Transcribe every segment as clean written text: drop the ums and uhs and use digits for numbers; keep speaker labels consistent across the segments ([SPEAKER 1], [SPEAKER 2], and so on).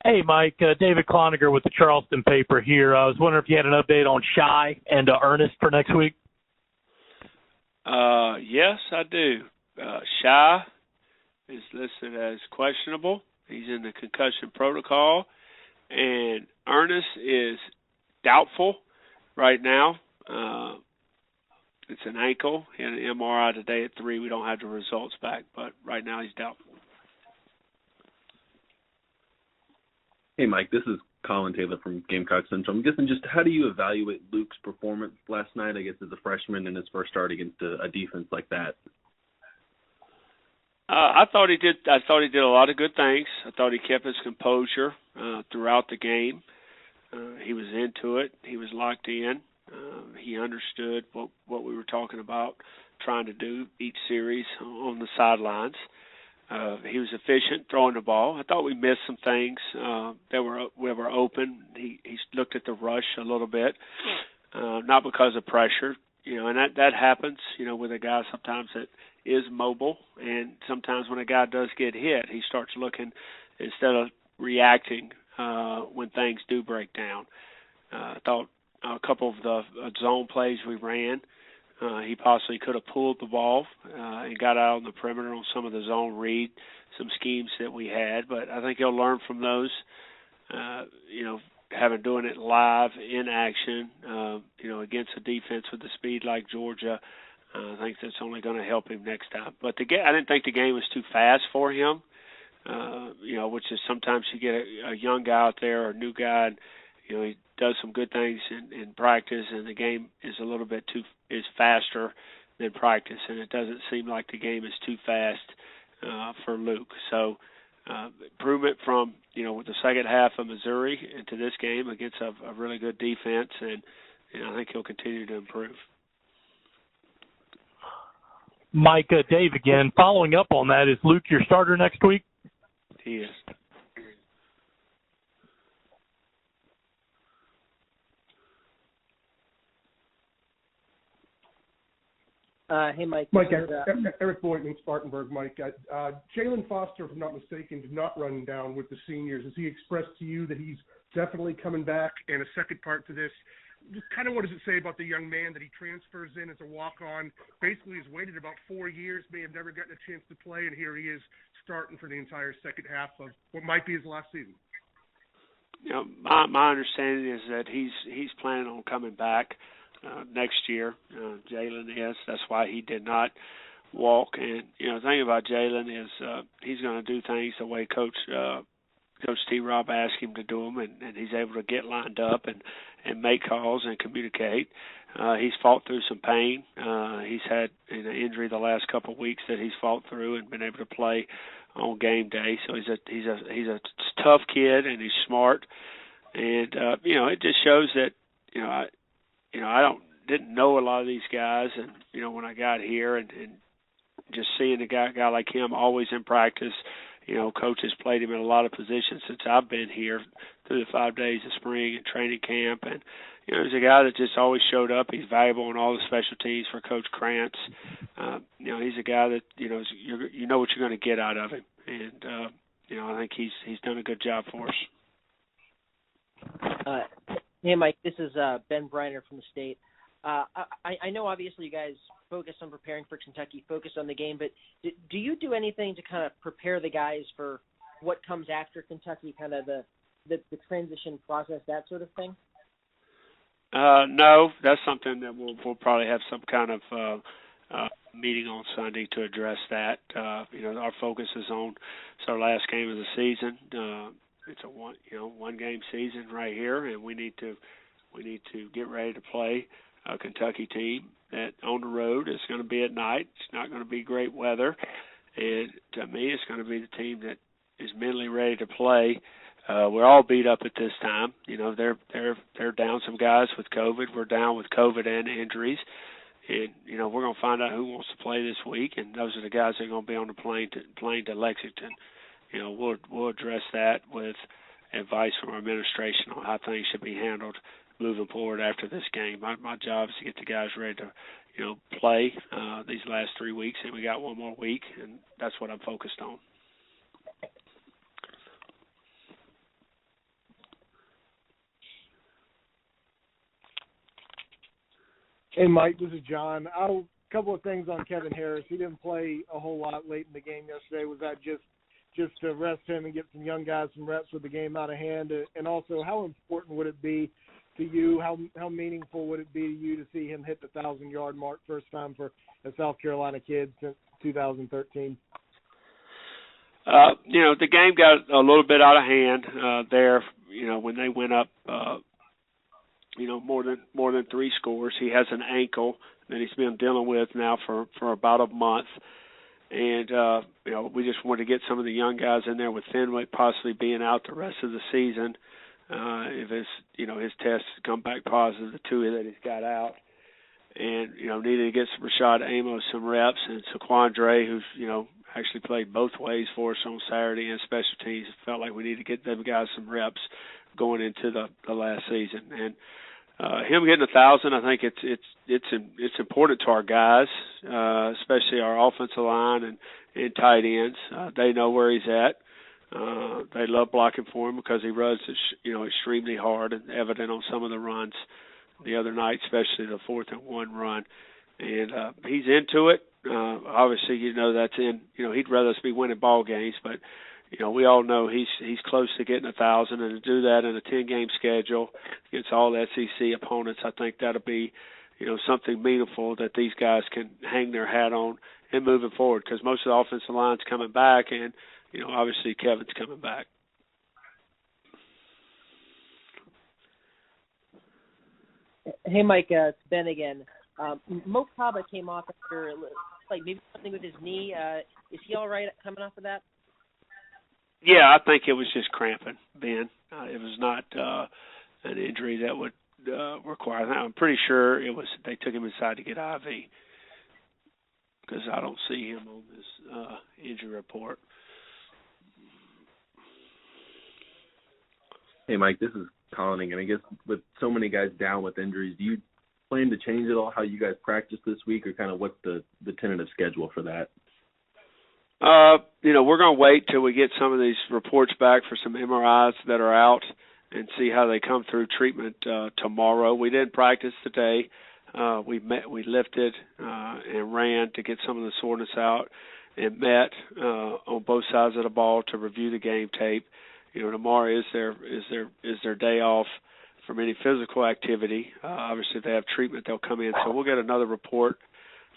[SPEAKER 1] Hey, Mike. David Cloninger with the Charleston paper here. I was wondering if you had an update on Shy and Ernest for next week.
[SPEAKER 2] Yes, I do. Shy is listed as questionable. He's in the concussion protocol. And Ernest is doubtful right now. It's an ankle. He had an MRI today at 3. We don't have the results back, but right now he's doubtful.
[SPEAKER 3] Hey, Mike, this is Colin Taylor from Gamecock Central. I'm guessing just how do you evaluate Luke's performance last night, I guess, as a freshman in his first start against a defense like that?
[SPEAKER 2] I thought he did a lot of good things. I thought he kept his composure throughout the game. He was into it. He was locked in. He understood what we were talking about, trying to do each series on the sidelines. He was efficient throwing the ball. I thought we missed some things that were open. He looked at the rush a little bit, not because of pressure, and that happens, with a guy sometimes that is mobile, and sometimes when a guy does get hit, he starts looking instead of reacting when things do break down. I thought a couple of the zone plays we ran, he possibly could have pulled the ball and got out on the perimeter on some of the zone read, some schemes that we had. But I think he'll learn from those, doing it live in action, against a defense with the speed like Georgia. I think that's only going to help him next time. But I didn't think the game was too fast for him, which is sometimes you get a young guy out there or a new guy, and, he does some good things in practice, and the game is a little bit is faster than practice, and it doesn't seem like the game is too fast for Luke. So improvement from with the second half of Missouri into this game against a really good defense, and I think he'll continue to improve.
[SPEAKER 1] Mike, Dave again. Following up on that, is Luke your starter next week?
[SPEAKER 2] He is.
[SPEAKER 4] Hey, Mike.
[SPEAKER 5] Mike, Eric Boyd in Spartanburg. Mike, Jalen Foster, if I'm not mistaken, did not run down with the seniors. Has he expressed to you that he's definitely coming back? And a second part to this, just kind of what does it say about the young man that he transfers in as a walk-on? Basically, he's waited about 4 years, may have never gotten a chance to play, and here he is starting for the entire second half of what might be his last season.
[SPEAKER 2] My understanding is that he's planning on coming back next year. Jalen is. That's why he did not walk. And the thing about Jalen is he's going to do things the way Coach T. Rob asked him to do them, and he's able to get lined up and make calls and communicate. He's fought through some pain. He's had an injury the last couple of weeks that he's fought through and been able to play on game day. So he's a tough kid, and he's smart. And it just shows that I didn't know a lot of these guys, and when I got here and just seeing a guy like him always in practice. Coach has played him in a lot of positions since I've been here through the 5 days of spring and training camp. And, he's a guy that just always showed up. He's valuable in all the special teams for Coach Krantz. He's a guy that, what you're going to get out of him. And, I think he's done a good job for us.
[SPEAKER 4] Hey, Mike, this is Ben Briner from the State. I know obviously you guys focus on preparing for Kentucky, focus on the game, but do you do anything to kind of prepare the guys for what comes after Kentucky, kind of the transition process, that sort of thing?
[SPEAKER 2] No, that's something that we'll probably have some kind of meeting on Sunday to address that. Our focus is on our last game of the season. It's a one game season right here, and we need to get ready to play a Kentucky team that on the road is going to be at night. It's not going to be great weather, and to me, it's going to be the team that is mentally ready to play. We're all beat up at this time. They're down some guys with COVID. We're down with COVID and injuries, and we're going to find out who wants to play this week, and those are the guys that are going to be on the plane to Lexington. We'll address that with advice from our administration on how things should be handled moving forward after this game. My job is to get the guys ready to, play these last 3 weeks, and we got one more week, and that's what I'm focused on.
[SPEAKER 6] Hey, Mike, this is John. A couple of things on Kevin Harris. He didn't play a whole lot late in the game yesterday. Was that just to rest him and get some young guys some reps with the game out of hand? And also, how important would it be to you, how meaningful would it be to you to see him hit the 1,000-yard mark first time for a South Carolina kid since 2013?
[SPEAKER 2] The game got a little bit out of hand there, when they went up, more than 3 scores. He has an ankle that he's been dealing with now for about a month. And, we just wanted to get some of the young guys in there with Fenwick possibly being out the rest of the season. If his tests come back positive, the 2 that he's got out. And, needed to get Rashad Amos some reps, and Saquandre, who's, actually played both ways for us on Saturday and special teams. Felt like we need to get them guys some reps going into the last season. And him getting 1,000, I think it's important to our guys, especially our offensive line and tight ends. They know where he's at. They love blocking for him because he runs, extremely hard and evident on some of the runs the other night, especially the 4th and 1 run. And he's into it. Obviously, that's in. He'd rather us be winning ball games, but we all know he's close to getting 1,000, and to do that in a 10-game schedule against all SEC opponents, I think that'll be, something meaningful that these guys can hang their hat on and moving forward. Because most of the offensive line's coming back, and obviously Kevin's coming back.
[SPEAKER 4] Hey, Mike, it's Ben again. Mo Kaba came off after maybe something with his knee. Is he all right coming off of that?
[SPEAKER 2] Yeah, I think it was just cramping, Ben. It was not an injury that would require that. I'm pretty sure it was. They took him inside to get IV because I don't see him on this injury report.
[SPEAKER 3] Hey, Mike, this is Colin, and I guess with so many guys down with injuries, do you plan to change at all how you guys practice this week, or kind of what's the tentative schedule for that?
[SPEAKER 2] We're going to wait till we get some of these reports back for some MRIs that are out and see how they come through treatment tomorrow. We didn't practice today. We lifted and ran to get some of the soreness out, and met on both sides of the ball to review the game tape. Tomorrow is their day off from any physical activity. Obviously, if they have treatment, they'll come in. So we'll get another report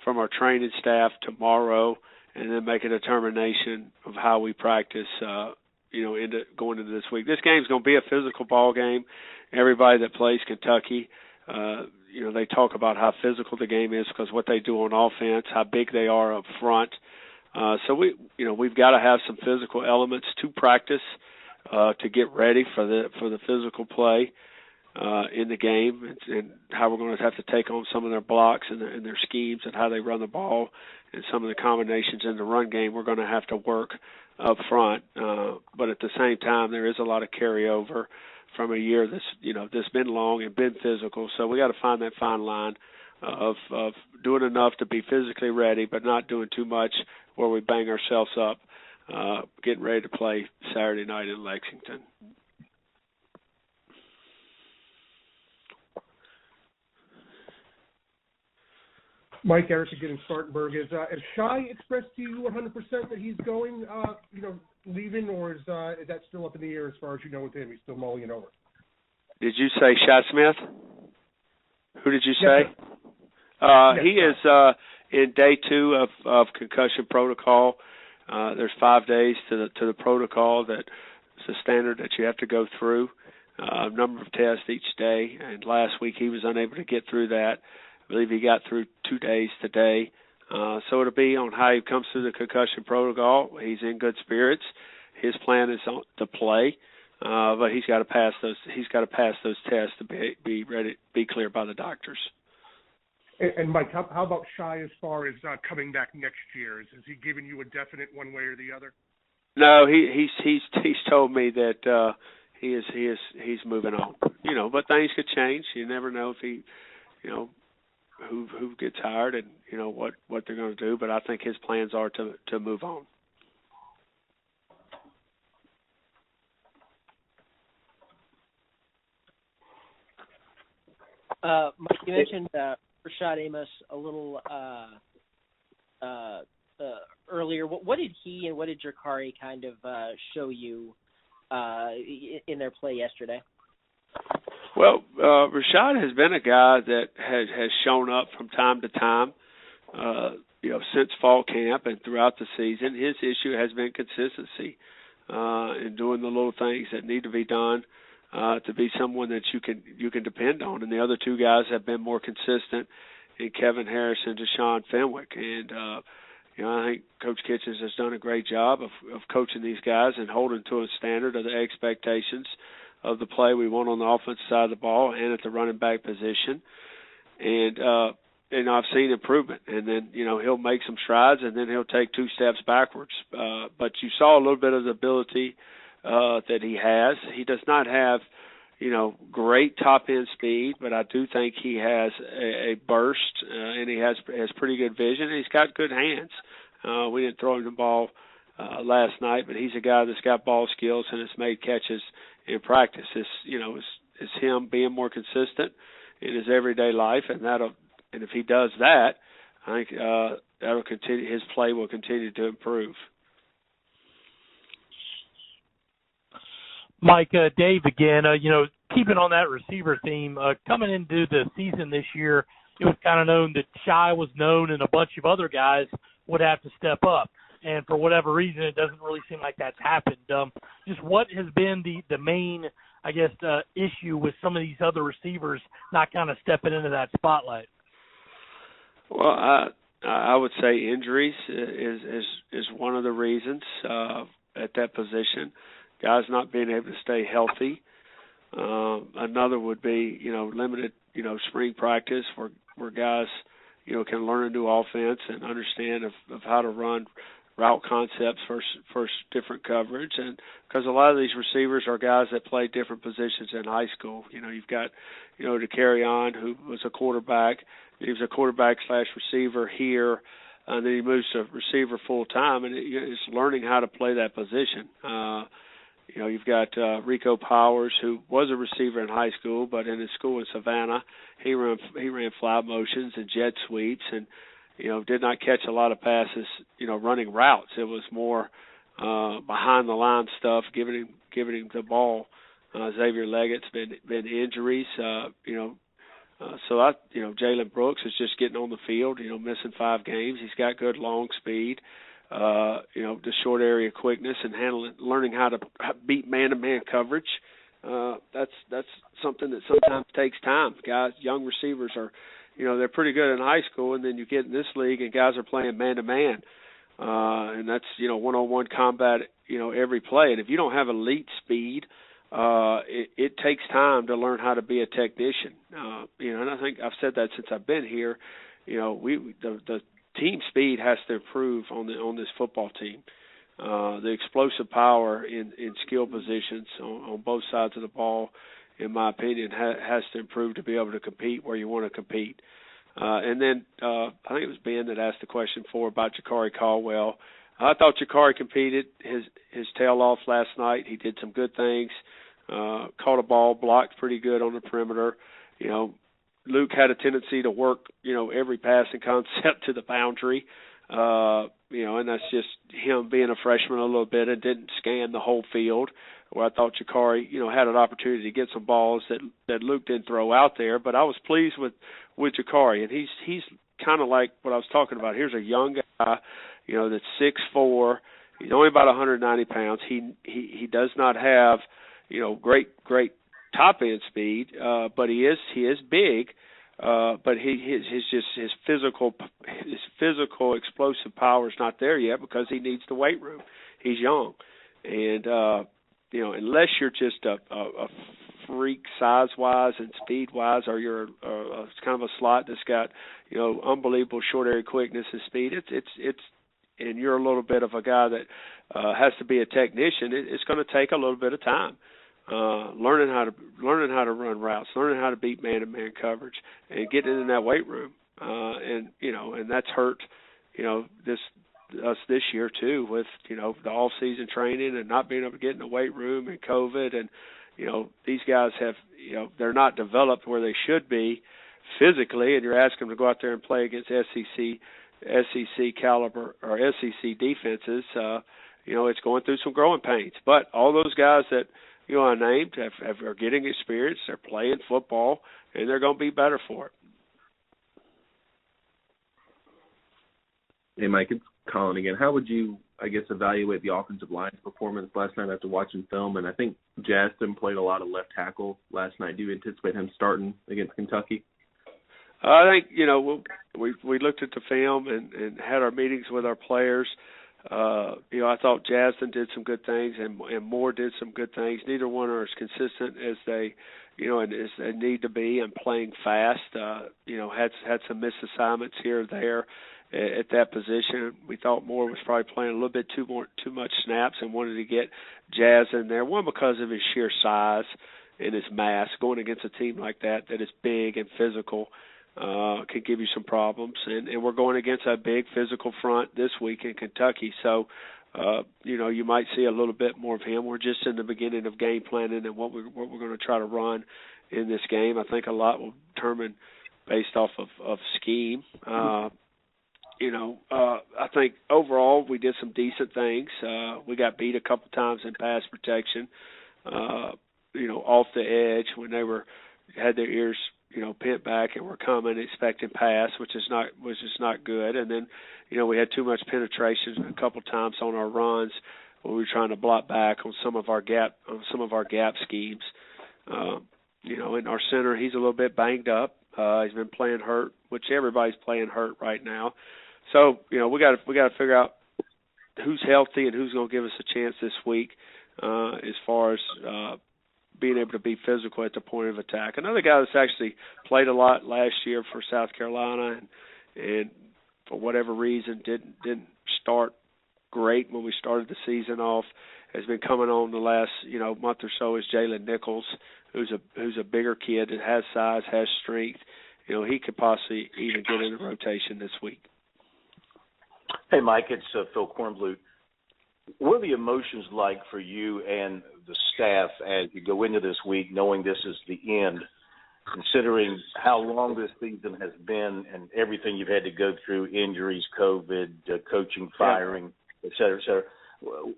[SPEAKER 2] from our training staff tomorrow, and then make a determination of how we practice, going into this week. This game's going to be a physical ball game. Everybody that plays Kentucky, they talk about how physical the game is because what they do on offense, how big they are up front. So we've got to have some physical elements to practice to get ready for the physical play in the game, and how we're going to have to take on some of their blocks and their schemes and how they run the ball and some of the combinations in the run game. We're going to have to work up front, but at the same time, there is a lot of carryover from a year that's been long and been physical. So we got to find that fine line of doing enough to be physically ready, but not doing too much where we bang ourselves up getting ready to play Saturday night in Lexington.
[SPEAKER 5] Mike Eric again in Spartanburg. Has Shai expressed to you 100% that he's going, leaving, or is that still up in the air as far as you know with him? He's still mulling it over.
[SPEAKER 2] Did you say Shai Smith? Who did you say?
[SPEAKER 5] Yes,
[SPEAKER 2] he is in day 2 of concussion protocol. There's 5 days to the protocol that is the standard that you have to go through. A number of tests each day, and last week he was unable to get through that. I believe he got through 2 days today. So it'll be on how he comes through the concussion protocol. He's in good spirits. His plan is to play, but he's got to pass those. He's got to pass those tests to be ready, be cleared by the doctors.
[SPEAKER 5] And Mike, how about Shai as far as coming back next year? Has he given you a definite one way or the other?
[SPEAKER 2] No, he's told me that he's moving on. But things could change. You never know if he, who gets hired and what they're going to do. But I think his plans are to move on.
[SPEAKER 4] Mike, you mentioned Rashad Amos a little earlier. What did he and what did Jakari kind of show you in their play yesterday?
[SPEAKER 2] Well, Rashad has been a guy that has shown up from time to time, since fall camp and throughout the season. His issue has been consistency in doing the little things that need to be done to be someone that you can depend on. And the other two guys have been more consistent in Kevin Harris and Deshaun Fenwick. And I think Coach Kitchens has done a great job of coaching these guys and holding to a standard of the expectations of the play we want on the offensive side of the ball and at the running back position. And I've seen improvement. And then, he'll make some strides and then he'll take 2 steps backwards. But you saw a little bit of the ability that he has. He does not have, great top-end speed, but I do think he has a burst, and he has pretty good vision, and he's got good hands. We didn't throw him the ball last night, but he's a guy that's got ball skills and has made catches in practice. It's him being more consistent in his everyday life, and if he does that, I think that'll continue. His play will continue to improve.
[SPEAKER 1] Mike, Dave again. Keeping on that receiver theme, coming into the season this year, it was kind of known that Shy was known and a bunch of other guys would have to step up. And for whatever reason, it doesn't really seem like that's happened. Just what has been the main, issue with some of these other receivers not kind of stepping into that spotlight?
[SPEAKER 2] Well, I would say injuries is one of the reasons at that position. Guys not being able to stay healthy. Another would be, limited, spring practice where guys, can learn a new offense and understand of how to run route concepts for different coverage. And because a lot of these receivers are guys that play different positions in high school. You've got, Jakari, who was a quarterback. He was a quarterback/receiver here, and then he moves to receiver full time, and it's learning how to play that position. You've got Rico Powers, who was a receiver in high school, but in his school in Savannah, he ran fly motions and jet sweeps, and did not catch a lot of passes, running routes. It was more behind the line stuff, giving him the ball. Xavier Leggett's been injuries, so Jalen Brooks is just getting on the field, missing 5 games. He's got good long speed. The short area quickness and learning how to beat man-to-man coverage. That's something that sometimes takes time. Guys, young receivers are, they're pretty good in high school, and then you get in this league and guys are playing man-to-man. And that's, one-on-one combat, every play. And if you don't have elite speed, it takes time to learn how to be a technician. And I think I've said that since I've been here. The team speed has to improve on this football team. The explosive power in skill positions on both sides of the ball, in my opinion, has to improve to be able to compete where you want to compete. And then I think it was Ben that asked the question about Jakari Caldwell. I thought Jakari competed his tail off last night. He did some good things, caught a ball, blocked pretty good on the perimeter. Luke had a tendency to work, every passing concept to the boundary, and that's just him being a freshman a little bit and didn't scan the whole field. Where I thought Jakari, had an opportunity to get some balls that Luke didn't throw out there. But I was pleased with Jakari, and he's kind of like what I was talking about. Here's a young guy, that's 6'4". He's only about 190 pounds. He does not have, great top end speed, but he is big, but his physical explosive power is not there yet because he needs the weight room. He's young, and unless you're just a freak size wise and speed wise, or you're kind of a slot that's got unbelievable short area quickness and speed, it's and you're a little bit of a guy that has to be a technician. It's going to take a little bit of time. Learning how to run routes, learning how to beat man-to-man coverage, and getting in that weight room, and that's hurt, us this year too with the off-season training and not being able to get in the weight room and COVID, and these guys have they're not developed where they should be physically, and you're asking them to go out there and play against SEC caliber or SEC defenses, it's going through some growing pains. But all those guys that I named are getting experience. They're playing football, and they're going to be better for it.
[SPEAKER 3] Hey, Mike, it's Colin again. How would you, evaluate the offensive line's performance last night after watching film? And I think Justin played a lot of left tackle last night. Do you anticipate him starting against Kentucky?
[SPEAKER 2] I think, we looked at the film and had our meetings with our players. I thought Justin did some good things and Moore did some good things. Neither one are as consistent as they, and as they need to be and playing fast. Had some missed assignments here or there at that position. We thought Moore was probably playing a little bit too much snaps and wanted to get Jazz in there. One, because of his sheer size and his mass. Going against a team like that is big and physical could give you some problems. And we're going against a big physical front this week in Kentucky. So, you might see a little bit more of him. We're just in the beginning of game planning and what we're going to try to run in this game. I think a lot will determine based off of scheme. I think overall we did some decent things. We got beat a couple times in pass protection, off the edge when they had their ears, pent back and were coming expecting pass, which is not good. And then, we had too much penetration a couple times on our runs where we were trying to block back on some of our gap schemes. In our center, he's a little bit banged up. He's been playing hurt, which everybody's playing hurt right now. So, we got to figure out who's healthy and who's going to give us a chance this week as far as being able to be physical at the point of attack. Another guy that's actually played a lot last year for South Carolina and for whatever reason didn't start great when we started the season off, has been coming on the last month or so, is Jalen Nichols, who's a bigger kid that has size, has strength. He could possibly even get in the rotation this week.
[SPEAKER 7] Hey, Mike, it's Phil Kornblut. What are the emotions like for you and the staff as you go into this week, knowing this is the end, considering how long this season has been and everything you've had to go through, injuries, COVID, coaching, firing, et cetera, et cetera?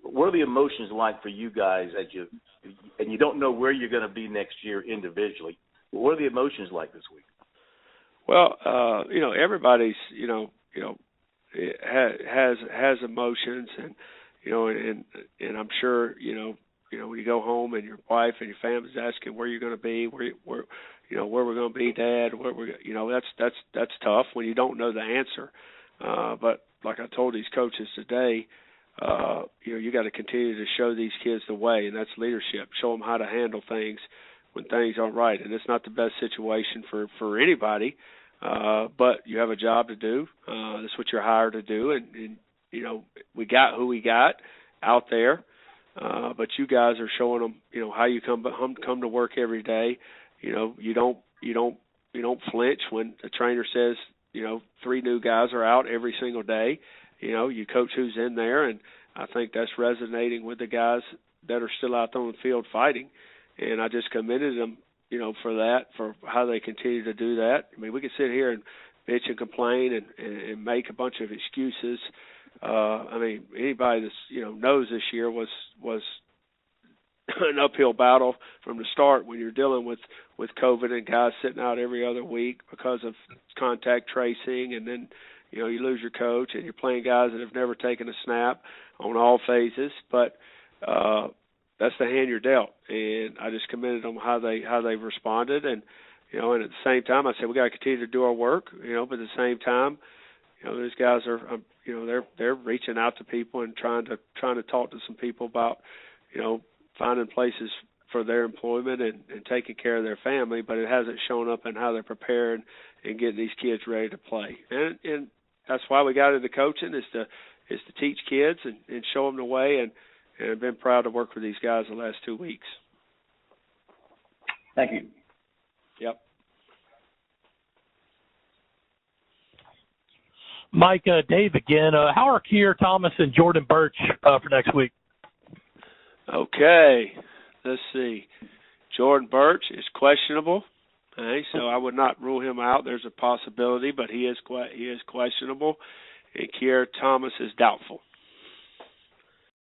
[SPEAKER 7] What are the emotions like for you guys and you don't know where you're going to be next year individually? What are the emotions like this week?
[SPEAKER 2] Well, everybody's, has emotions and, and I'm sure, when you go home and your wife and your family's asking where you're going to be, where we're going to be, Dad, that's tough when you don't know the answer. But like I told these coaches today, you got to continue to show these kids the way, and that's leadership. Show them how to handle things when things aren't right. And it's not the best situation for anybody, but you have a job to do. That's what you're hired to do. And we got who we got out there, but you guys are showing them, how you come to work every day. You don't flinch when the trainer says, 3 new guys are out every single day. You coach who's in there, and I think that's resonating with the guys that are still out there on the field fighting. And I just commended them, for that, for how they continue to do that. I mean, we could sit here and bitch and complain and make a bunch of excuses. Anybody that's, knows this year was an uphill battle from the start when you're dealing with COVID and guys sitting out every other week because of contact tracing, and then you lose your coach and you're playing guys that have never taken a snap on all phases. But that's the hand you're dealt, and I just commended them how they've responded, and and at the same time I said we got to continue to do our work, but at the same time, these guys are they're reaching out to people and trying to talk to some people about finding places for their employment and taking care of their family, but it hasn't shown up in how they're prepared and getting these kids ready to play. And that's why we got into coaching is to teach kids and show them the way, and I've been proud to work with these guys the last 2 weeks.
[SPEAKER 7] Thank you.
[SPEAKER 2] Yep.
[SPEAKER 1] Mike, Dave again. How are Keir Thomas and Jordan Birch for next week?
[SPEAKER 2] Okay, let's see. Jordan Birch is questionable. Okay, so I would not rule him out. There's a possibility, but he is questionable. And Kier Thomas is doubtful.